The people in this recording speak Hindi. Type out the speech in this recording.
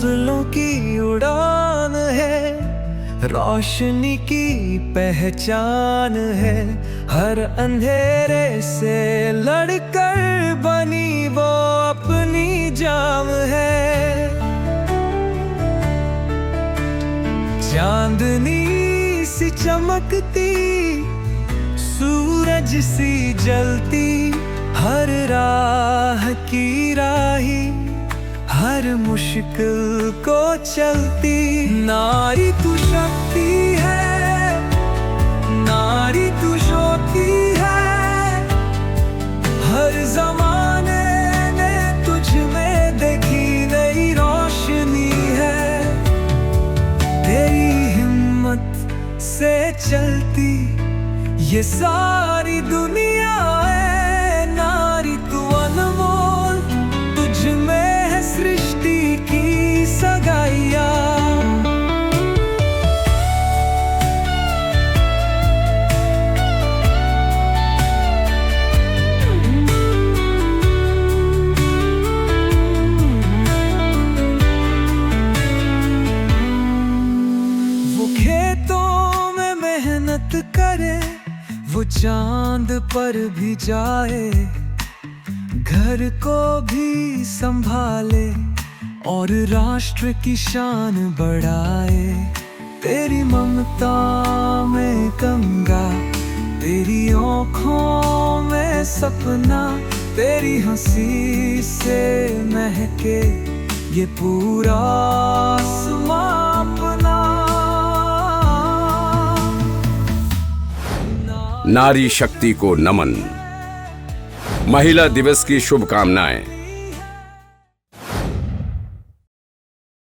हौसलों की उड़ान है, रोशनी की पहचान है। हर अंधेरे से लड़कर बनी वो अपनी जान है। चांदनी सी चमकती, सूरज सी जलती, हर राह की राही, हर मुश्किल को चलती। नारी तू शक्ति है, नारी तू ज्योति है। हर जमाने ने तुझ में देखी नई रोशनी है। तेरी हिम्मत से चलती ये सारी दुनिया है। नारी तू अनमोल, तुझ में है सृष्टि की सगाइयाँ। वो खेतों में मेहनत करे, वो चांद पर भी जाए, घर को भी संभाले और राष्ट्र की शान बढ़ाए। तेरी ममता में गंगा, तेरी आँखों में सपना, तेरी हंसी से महके ये पूरा आसमां अपना। नारी शक्ति को नमन। महिला दिवस की शुभकामनाएं।